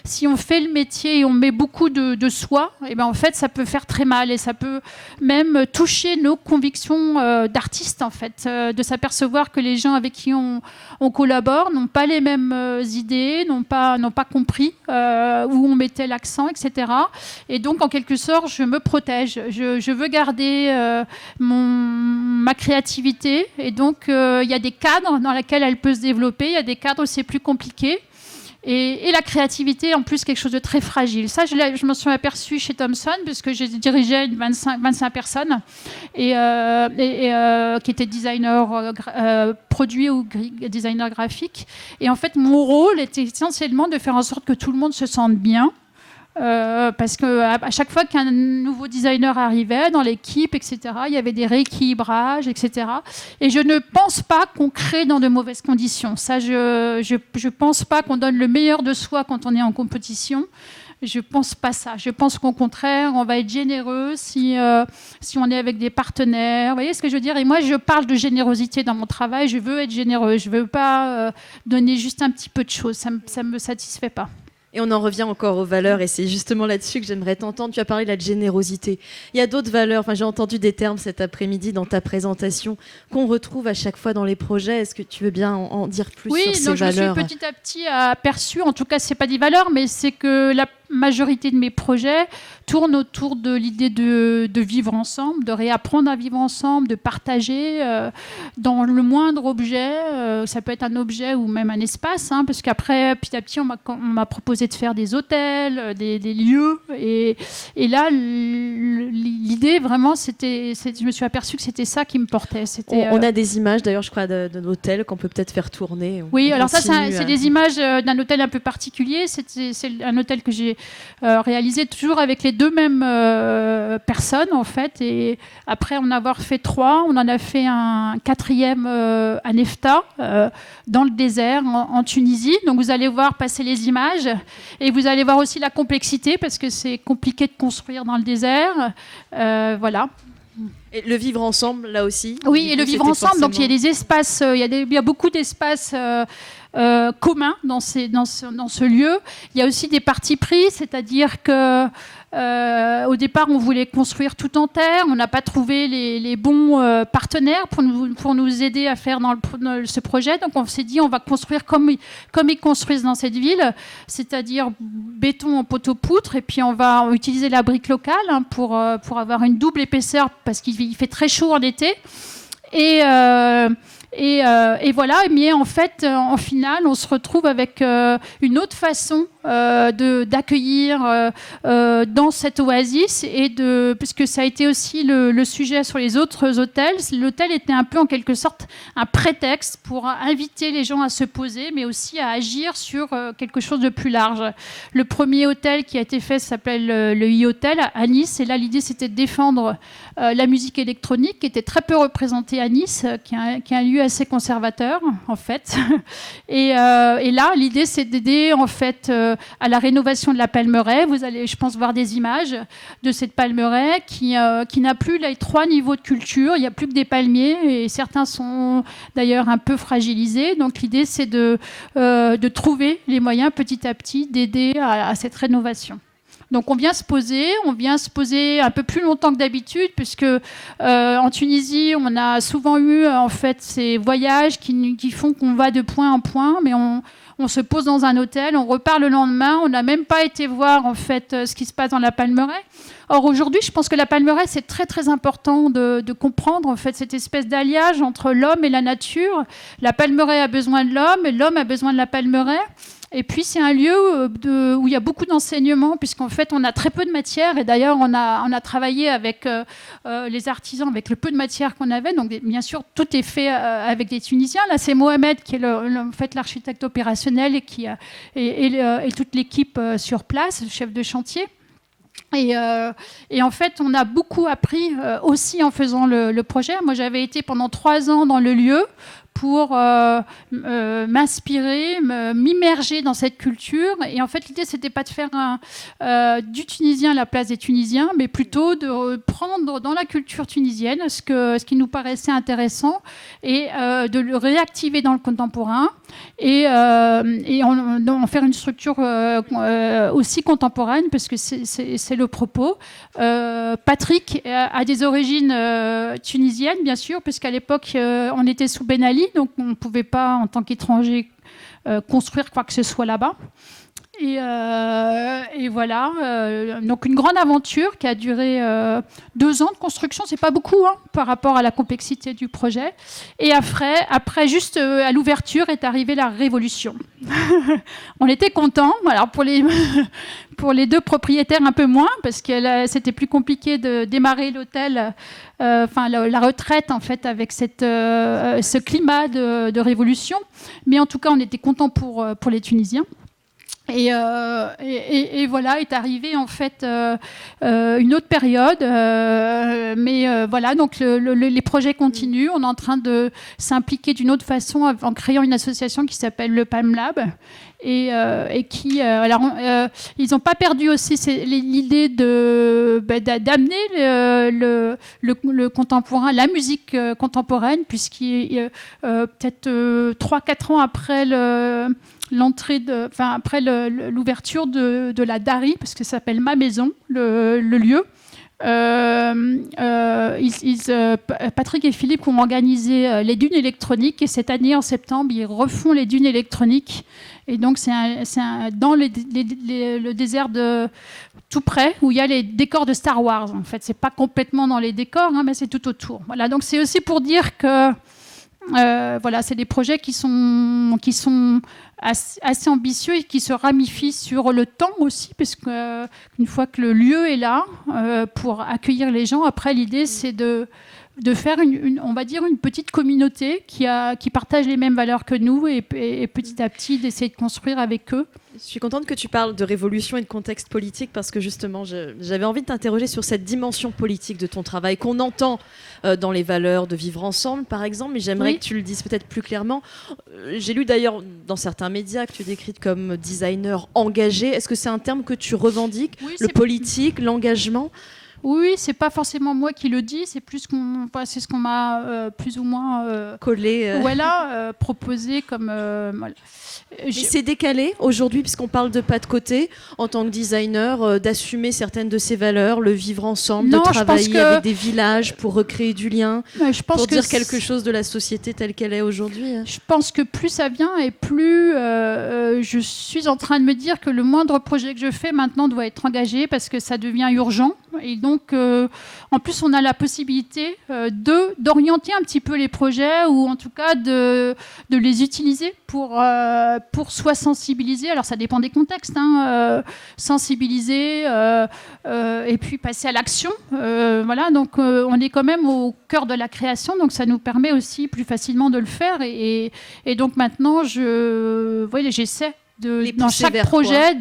si on fait le métier et on met beaucoup de soi, et ben en fait ça peut faire très mal et ça peut même toucher nos convictions d'artistes en fait, de s'apercevoir que les gens avec qui on collabore n'ont pas les mêmes idées, n'ont pas compris où on mettait l'accent, etc. Et donc en quelque sorte je me protège, je veux garder ma créativité, et donc il y a des cadres dans lesquels elle peut se développer, il y a des cadres où c'est plus compliqué. Et la créativité, en plus, quelque chose de très fragile. Ça, je m'en suis aperçue chez Thomson, puisque j'ai dirigé 25 personnes qui étaient designers produits ou designers graphiques. Et en fait, mon rôle était essentiellement de faire en sorte que tout le monde se sente bien. Parce qu'à chaque fois qu'un nouveau designer arrivait dans l'équipe, etc., il y avait des rééquilibrages, etc. Et je ne pense pas qu'on crée dans de mauvaises conditions. Ça, je pense pas qu'on donne le meilleur de soi quand on est en compétition. Je pense pas ça. Je pense qu'au contraire, on va être généreux si on est avec des partenaires. Vous voyez ce que je veux dire? Et moi, je parle de générosité dans mon travail. Je veux être généreux. Je veux pas donner juste un petit peu de choses. Ça me satisfait pas. Et on en revient encore aux valeurs, et c'est justement là-dessus que j'aimerais t'entendre. Tu as parlé de la générosité. Il y a d'autres valeurs, j'ai entendu des termes cet après-midi dans ta présentation qu'on retrouve à chaque fois dans les projets. Est-ce que tu veux bien en dire plus sur ces valeurs? Oui, je me suis petit à petit aperçue, en tout cas c'est pas des valeurs, mais c'est que la majorité de mes projets tournent autour de l'idée de vivre ensemble, de réapprendre à vivre ensemble, de partager dans le moindre objet. Ça peut être un objet ou même un espace, parce qu'après, petit à petit, on m'a proposé de faire des hôtels, des lieux. Et là, l'idée, vraiment, je me suis aperçue que c'était ça qui me portait. On a des images, d'ailleurs, je crois, d'un hôtel qu'on peut peut-être faire tourner. Oui, alors ça, c'est des images d'un hôtel un peu particulier. C'est un hôtel que j'ai réalisé toujours avec les deux mêmes personnes, en fait. Et après en avoir fait 3, on en a fait un 4e à Nefta, dans le désert, en Tunisie. Donc vous allez voir passer les images. Et vous allez voir aussi la complexité, parce que c'est compliqué de construire dans le désert. Voilà. Et le vivre ensemble, là aussi. Oui, et le vivre ensemble. Donc il y a des espaces, il y a beaucoup d'espaces communs dans ce lieu. Il y a aussi des partis pris, c'est-à-dire que au départ, on voulait construire tout en terre. On n'a pas trouvé les bons partenaires pour nous aider à faire dans ce projet. Donc, on s'est dit, on va construire comme ils construisent dans cette ville, c'est-à-dire béton en poteau-poutre. Et puis, on va utiliser la brique locale pour avoir une double épaisseur parce qu'il fait très chaud en été. Et voilà, mais en fait, en finale, on se retrouve avec une autre façon d'accueillir dans cette oasis puisque ça a été aussi le sujet sur les autres hôtels. L'hôtel était un peu en quelque sorte un prétexte pour inviter les gens à se poser, mais aussi à agir sur quelque chose de plus large. Le premier hôtel qui a été fait s'appelle le e-Hotel à Nice, et là l'idée c'était de défendre la musique électronique qui était très peu représentée à Nice, qui est un lieu assez conservateur en fait. Et là l'idée c'est d'aider en fait à la rénovation de la Palmeraie. Vous allez, je pense, voir des images de cette Palmeraie qui n'a plus les 3 niveaux de culture. Il n'y a plus que des palmiers et certains sont d'ailleurs un peu fragilisés. Donc l'idée, c'est de trouver les moyens petit à petit d'aider à cette rénovation. Donc on vient se poser un peu plus longtemps que d'habitude, puisque en Tunisie, on a souvent eu en fait ces voyages qui font qu'on va de point en point, mais on se pose dans un hôtel, on repart le lendemain, on n'a même pas été voir en fait ce qui se passe dans la Palmeraie. Or aujourd'hui, je pense que la Palmeraie, c'est très très important de comprendre en fait cette espèce d'alliage entre l'homme et la nature. La Palmeraie a besoin de l'homme et l'homme a besoin de la Palmeraie. Et puis c'est un lieu où il y a beaucoup d'enseignements, puisqu'en fait on a très peu de matière, et d'ailleurs on a travaillé avec les artisans, avec le peu de matière qu'on avait. Donc bien sûr tout est fait avec des Tunisiens. Là c'est Mohamed qui est en fait l'architecte opérationnel et toute l'équipe sur place, le chef de chantier. Et en fait, on a beaucoup appris aussi en faisant le projet. Moi, j'avais été pendant 3 ans dans le lieu pour m'inspirer, m'immerger dans cette culture. Et en fait, l'idée, c'était pas de faire du Tunisien à la place des Tunisiens, mais plutôt de prendre dans la culture tunisienne ce qui nous paraissait intéressant et de le réactiver dans le contemporain et en faire une structure aussi contemporaine, parce que c'est le propos. Patrick a des origines tunisiennes, bien sûr, puisqu'à l'époque, on était sous Ben Ali, donc on ne pouvait pas, en tant qu'étranger, construire quoi que ce soit là-bas. Et voilà, donc une grande aventure qui a duré 2 ans de construction, c'est pas beaucoup par rapport à la complexité du projet. Et après juste à l'ouverture est arrivée la révolution. On était contents. Alors pour les 2 propriétaires un peu moins, parce que c'était plus compliqué de démarrer l'hôtel, la retraite en fait avec ce climat de révolution. Mais en tout cas, on était contents pour les Tunisiens. Et voilà, est arrivée en fait une autre période, mais voilà, donc les projets continuent. On est en train de s'impliquer d'une autre façon en créant une association qui s'appelle le Palm Lab. Et qui, ils n'ont pas perdu aussi l'idée d'amener le contemporain, la musique contemporaine, puisqu'il peut-être 3-4 ans après après l'ouverture de la Dari, parce que ça s'appelle Ma Maison, le lieu. Patrick et Philippe ont organisé les dunes électroniques, et cette année en septembre ils refont les dunes électroniques, et donc c'est dans le désert de tout près où il y a les décors de Star Wars. En fait, c'est pas complètement dans les décors, mais c'est tout autour. Voilà, donc c'est aussi pour dire que voilà, c'est des projets qui sont assez ambitieux et qui se ramifient sur le temps aussi, parce qu'une fois que le lieu est là pour accueillir les gens, après l'idée c'est de faire on va dire une petite communauté qui partage les mêmes valeurs que nous, et petit à petit d'essayer de construire avec eux. Je suis contente que tu parles de révolution et de contexte politique, parce que justement j'avais envie de t'interroger sur cette dimension politique de ton travail qu'on entend dans les valeurs de vivre ensemble par exemple, mais j'aimerais que tu le dises peut-être plus clairement. J'ai lu d'ailleurs dans certains médias que tu es décrite comme designer engagé. Est-ce que c'est un terme que tu revendiques, le politique, l'engagement ? Oui, c'est pas forcément moi qui le dis, c'est c'est ce qu'on m'a plus ou moins collé. Voilà, proposé comme. Voilà. Mais c'est décalé aujourd'hui, puisqu'on parle de pas de côté, en tant que designer, d'assumer certaines de ces valeurs, le vivre ensemble, de travailler avec des villages pour recréer du lien, pour dire quelque chose de la société telle qu'elle est aujourd'hui. Je pense que plus ça vient et plus je suis en train de me dire que le moindre projet que je fais maintenant doit être engagé parce que ça devient urgent. Et donc, en plus, on a la possibilité d'orienter un petit peu les projets ou en tout cas de les utiliser pour soit sensibiliser, alors ça dépend des contextes, sensibiliser et puis passer à l'action. Voilà, donc on est quand même au cœur de la création, donc ça nous permet aussi plus facilement de le faire. Et donc maintenant, j'essaie dans chaque projet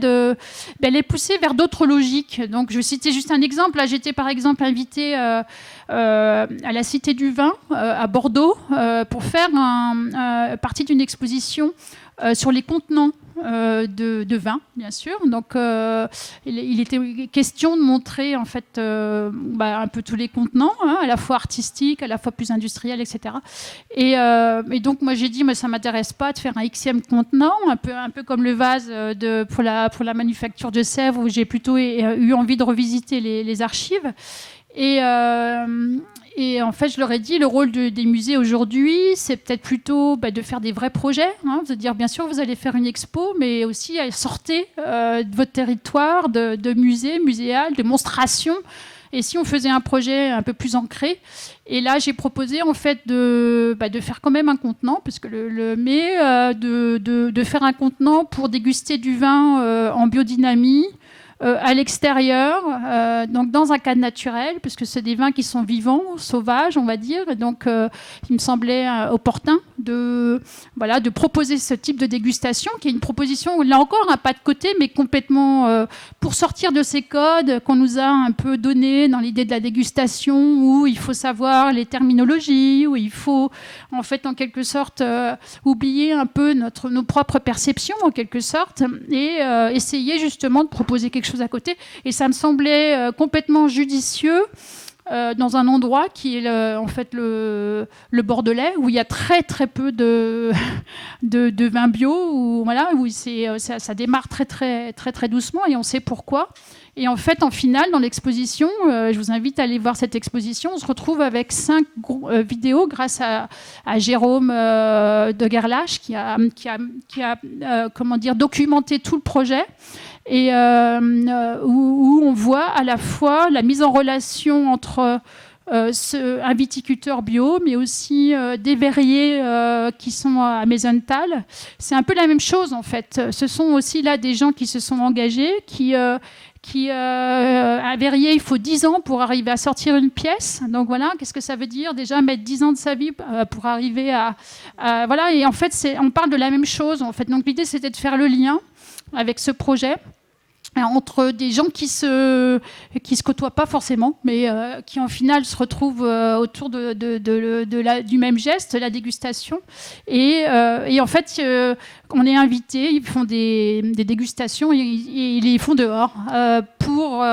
les pousser vers d'autres logiques. Donc je vais citer juste un exemple. Là, j'étais par exemple invitée à la Cité du Vin à Bordeaux pour faire partie d'une exposition sur les contenants de vin, bien sûr. Donc, il était question de montrer en fait un peu tous les contenants, à la fois artistiques, à la fois plus industriels, etc. Et donc, moi, j'ai dit, ça m'intéresse pas de faire un Xème contenant, un peu comme le vase pour la manufacture de Sèvres, où j'ai plutôt eu envie de revisiter les archives. Et en fait, je leur ai dit, le rôle des musées aujourd'hui, c'est peut-être plutôt de faire des vrais projets. De dire, bien sûr, vous allez faire une expo, mais aussi sortez de votre territoire, de musée, muséal, de monstration. Et si on faisait un projet un peu plus ancré. Et là, j'ai proposé en fait de faire quand même un contenant, parce que de faire un contenant pour déguster du vin en biodynamie. À l'extérieur, donc dans un cadre naturel, puisque c'est des vins qui sont vivants, sauvages, on va dire. Et donc, il me semblait opportun de proposer ce type de dégustation, qui est une proposition, là encore, un pas de côté, mais complètement pour sortir de ces codes qu'on nous a un peu donnés dans l'idée de la dégustation, où il faut savoir les terminologies, où il faut, en fait, en quelque sorte, oublier un peu nos propres perceptions, en quelque sorte, et essayer justement de proposer quelque chose à côté. Et ça me semblait complètement judicieux dans un endroit qui est en fait le Bordelais, où il y a très très peu de vin bio, où ça démarre très très très très doucement, et on sait pourquoi. Et en fait, en finale, dans l'exposition, je vous invite à aller voir cette exposition. On se retrouve avec 5 vidéos grâce à Jérôme de Gerlache qui a documenté tout le projet. Et où on voit à la fois la mise en relation entre un viticulteur bio, mais aussi des verriers qui sont à Maisontal. C'est un peu la même chose, en fait. Ce sont aussi là des gens qui se sont engagés, un verrier, il faut 10 ans pour arriver à sortir une pièce. Donc voilà, qu'est-ce que ça veut dire déjà mettre 10 ans de sa vie pour arriver à voilà. Et en fait, on parle de la même chose, en fait. Donc l'idée, c'était de faire le lien avec ce projet entre des gens qui se côtoient pas forcément, mais qui en final se retrouvent autour du même geste, la dégustation. Et en fait, on est invités, ils font des dégustations et ils les font dehors pour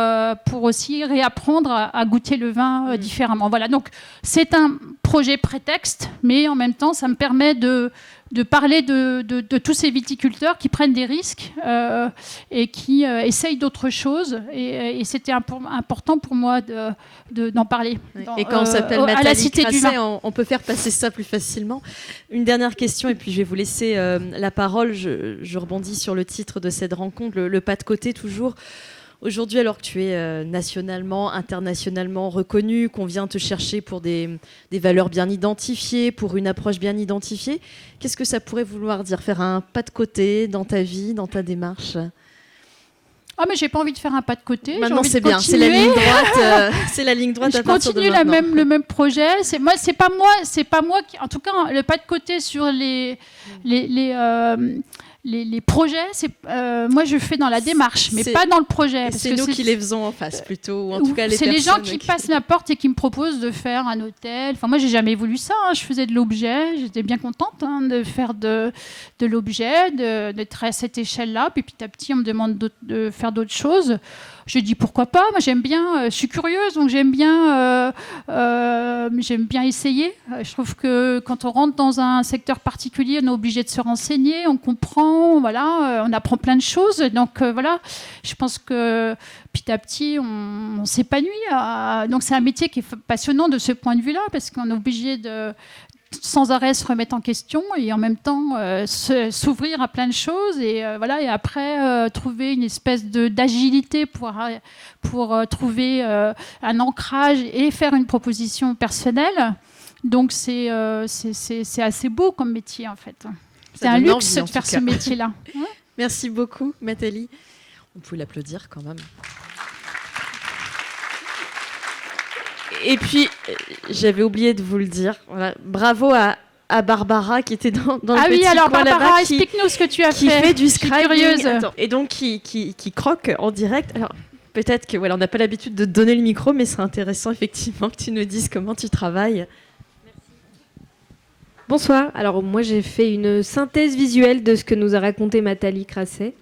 aussi réapprendre à goûter le vin différemment. Voilà, donc c'est un projet prétexte, mais en même temps, ça me permet de parler de tous ces viticulteurs qui prennent des risques et qui essayent d'autres choses. Et c'était important pour moi d'en parler. Et quand on s'appelle Nathalie Crasset, on peut faire passer ça plus facilement. Une dernière question, et puis je vais vous laisser la parole. Je rebondis sur le titre de cette rencontre, le pas de côté toujours. Aujourd'hui, alors que tu es nationalement, internationalement reconnu, qu'on vient te chercher pour des valeurs bien identifiées, pour une approche bien identifiée, qu'est-ce que ça pourrait vouloir dire, faire un pas de côté dans ta vie, dans ta démarche ? Ah, mais j'ai pas envie de faire un pas de côté. Maintenant, c'est bien, c'est la ligne droite. C'est la ligne droite. Je continue le même projet. C'est pas moi qui, en tout cas, le pas de côté sur les les projets, moi je fais dans la démarche, mais pas dans le projet. C'est nous qui les faisons en face plutôt, ou en tout cas les c'est les gens qui passent la porte et qui me proposent de faire un hôtel. Enfin, moi j'ai jamais voulu ça, je faisais de l'objet, j'étais bien contente de faire de l'objet, d'être à cette échelle-là, puis petit à petit on me demande de faire d'autres choses. Je dis pourquoi pas, moi j'aime bien, je suis curieuse, donc j'aime bien essayer. Je trouve que quand on rentre dans un secteur particulier, on est obligé de se renseigner, on comprend, voilà, on apprend plein de choses. Donc voilà, je pense que petit à petit on s'épanouit. Donc c'est un métier qui est passionnant de ce point de vue-là, parce qu'on est obligé de sans arrêt se remettre en question et en même temps s'ouvrir à plein de choses et voilà, et après trouver une espèce d'agilité pour trouver un ancrage et faire une proposition personnelle. Donc c'est assez beau comme métier en fait. C'est un luxe de faire ce métier-là. Merci beaucoup Nathalie. On peut l'applaudir quand même. Et puis, j'avais oublié de vous le dire. Voilà. Bravo à Barbara qui était dans le petit coin là-bas. Ah oui, alors Barbara, explique-nous ce que tu as fait. Qui fait du scribing. Curieuse. Et donc qui croque en direct. Alors, peut-être que on n'a pas l'habitude de te donner le micro, mais c'est intéressant effectivement que tu nous dises comment tu travailles. Bonsoir. Alors moi j'ai fait une synthèse visuelle de ce que nous a raconté Nathalie Crasset.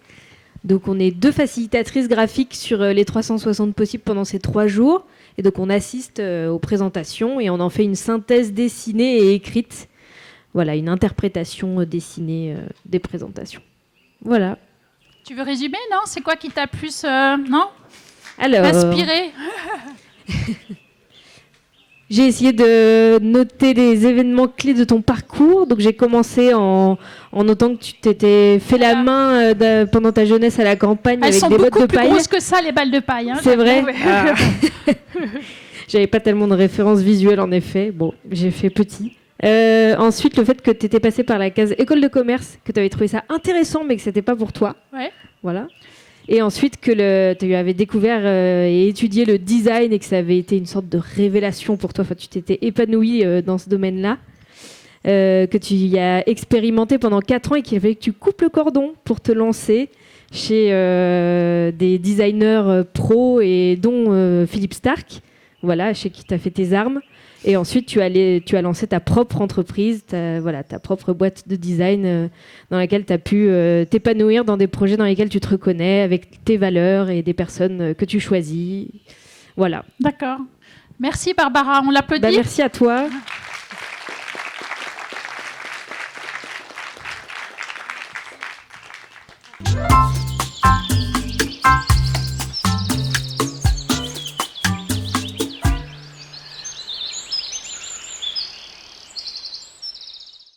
Donc on est 2 facilitatrices graphiques sur les 360 possibles pendant ces 3 jours. Et donc on assiste aux présentations et on en fait une synthèse dessinée et écrite. Voilà, une interprétation dessinée des présentations. Voilà. Tu veux résumer, non ? C'est quoi qui t'a plus non inspiré ? J'ai essayé de noter les événements clés de ton parcours. Donc j'ai commencé en notant que tu t'étais fait la main pendant ta jeunesse à la campagne avec des bottes de paille. Elles sont beaucoup plus grosses que ça, les balles de paille. Hein, c'est vrai. Ah. J'avais pas tellement de références visuelles en effet. Bon, j'ai fait petit. Ensuite, le fait que tu étais passé par la case école de commerce, que tu avais trouvé ça intéressant mais que c'était pas pour toi. Ouais. Voilà. Et ensuite que tu avais découvert et étudié le design et que ça avait été une sorte de révélation pour toi. Enfin, tu t'étais épanouie dans ce domaine-là. Que tu y as expérimenté pendant 4 ans et qu'il fallait que tu coupes le cordon pour te lancer chez des designers pros et dont Philippe Stark, voilà, chez qui tu as fait tes armes. Et ensuite, tu as lancé ta propre entreprise, ta propre boîte de design dans laquelle tu as pu t'épanouir dans des projets dans lesquels tu te reconnais, avec tes valeurs et des personnes que tu choisis. Voilà. D'accord. Merci Barbara, on l'applaudit. Merci à toi.